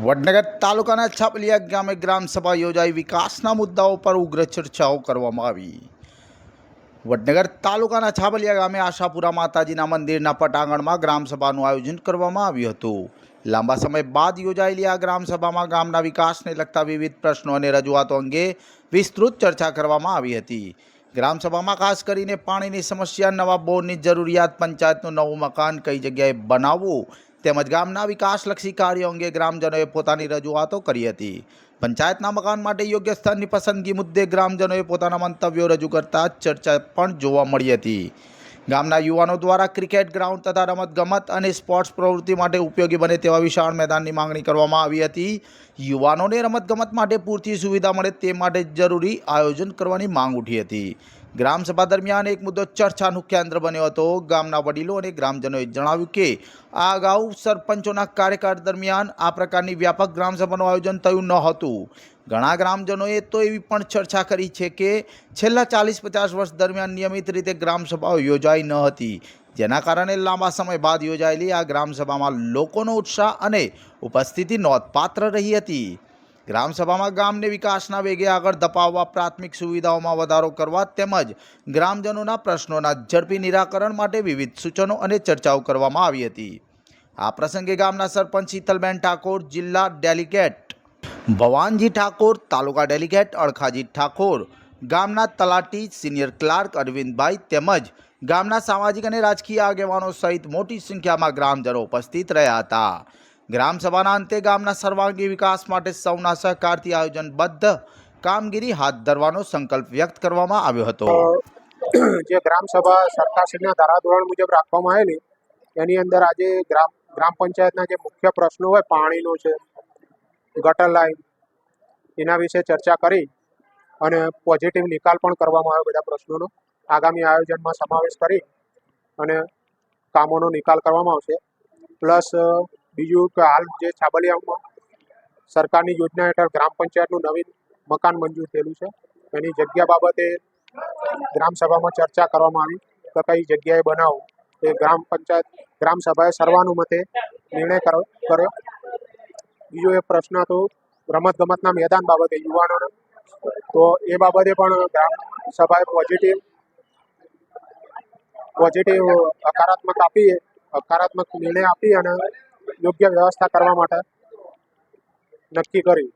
વડનગર તાલુકાના છાપલિયા ગામે ગ્રામસભા યોજાઈ વિકાસના મુદ્દાઓ પર ઉગ્ર ચર્ચાઓ કરવામાં આવી। વડનગર તાલુકાના છાપલિયા ગામે આશાપુરા માતાજીના મંદિરના પટાંગણમાં ગ્રામસભાનું આયોજન કરવામાં આવ્યું હતું। લાંબા સમય બાદ યોજાયેલી આ ગ્રામસભામાં ગામના વિકાસને લગતા વિવિધ પ્રશ્નો અને રજૂઆતો અંગે વિસ્તૃત ચર્ચા કરવામાં આવી હતી। ગ્રામસભામાં ખાસ કરીને પાણીની સમસ્યા, નવા બોરની જરૂરિયાત, પંચાયતનું નવું મકાન કઈ જગ્યાએ બનાવવું તેમજ ગામના વિકાસલક્ષી કાર્યો અંગે ગ્રામજનોએ પોતાની રજૂઆતો કરી હતી। પંચાયતના મકાન માટે યોગ્ય સ્થળની પસંદગી મુદ્દે ગ્રામજનોએ પોતાના મંતવ્યો રજૂ કરતા ચર્ચા પણ જોવા મળી હતી। ગામના યુવાનો દ્વારા ક્રિકેટ ગ્રાઉન્ડ તથા રમતગમત અને સ્પોર્ટ્સ પ્રવૃત્તિ માટે ઉપયોગી બને તેવા વિશાળ મેદાનની માંગણી કરવામાં આવી હતી। યુવાનોને રમતગમત માટે પૂરતી સુવિધા મળે તે માટે જરૂરી આયોજન કરવાની માંગ ઉઠી હતી। ગ્રામસભા દરમિયાન એક મુદ્દો ચર્ચાનું કેન્દ્ર બન્યો હતો। ગામના વડીલો અને ગ્રામજનોએ જણાવ્યું કે આ અગાઉ સરપંચોના કાર્યકાળ દરમિયાન આ પ્રકારની વ્યાપક ગ્રામસભાનું આયોજન થયું ન હતું। ઘણા ગ્રામજનોએ તો એવી પણ ચર્ચા કરી છે કે છેલ્લા 40-50 વર્ષ દરમિયાન નિયમિત રીતે ગ્રામસભાઓ યોજાઈ ન હતી, જેના કારણે લાંબા સમય બાદ યોજાયેલી આ ગ્રામસભામાં લોકોનો ઉત્સાહ અને ઉપસ્થિતિ નોંધપાત્ર રહી હતી। ગ્રામસભામાં ગામને વિકાસના વેગે આગળ ધપાવવા, પ્રાથમિક સુવિધાઓમાં વધારો કરવા તેમજ ગ્રામજનોના પ્રશ્નોના ઝડપી નિરાકરણ માટે વિવિધ સૂચનો અને ચર્ચાઓ કરવામાં આવી હતી। આ પ્રસંગે ગામના સરપંચ શીતલબેન ઠાકોર, જિલ્લા ડેલિગેટ ભવાનજી ઠાકોર, તાલુકા ડેલિગેટ અળખાજી ઠાકોર, ગામના તલાટી સિનિયર ક્લાર્ક અરવિંદભાઈ તેમજ ગામના સામાજિક અને રાજકીય આગેવાનો સહિત મોટી સંખ્યામાં ગ્રામજનો ઉપસ્થિત રહ્યા હતા। ગ્રામસભાના અંતે ગામના સર્વાંગી વિકાસ માટે સૌના સહકારથી આયોજનબદ્ધ કામગીરી હાથ ધરવાનો સંકલ્પ વ્યક્ત કરવામાં આવ્યો હતો। જે ગ્રામસભા સરકારશ્રીના ધારાધોરણ મુજબ રાખવામાં આવેલી એની અંદર આજે ગ્રામ પંચાયતના જે મુખ્ય પ્રશ્નો હોય, પાણીનો છે, ગટર લાઈન, એના વિશે ચર્ચા કરી અને પોઝિટિવ નિકાલ પણ કરવામાં આવ્યો બધા પ્રશ્નોનો। આગામી આયોજનમાં સમાવેશ કરી અને કામોનો નિકાલ કરવામાં આવશે। પ્લસ બીજું કે હાલ જે છાબલિયામાં સરકારની યોજના હેઠળ ગ્રામ પંચાયતનું નવીન મકાન મંજૂર થયેલું છે, એની જગ્યા બાબતે ગ્રામસભામાં ચર્ચા કરવામાં આવી કે કઈ જગ્યાએ બનાવવું એ ગ્રામસભાએ સર્વાનુમતે નિર્ણય કર્યો। બીજો એક પ્રશ્ન હતો રમતગમતના મેદાન બાબતે યુવાનોને, તો એ બાબતે પણ ગ્રામસભાએ પોઝિટિવ હકારાત્મક નિર્ણય આપી અને યોગ્ય વ્યવસ્થા કરવા માટે નક્કી કર્યું।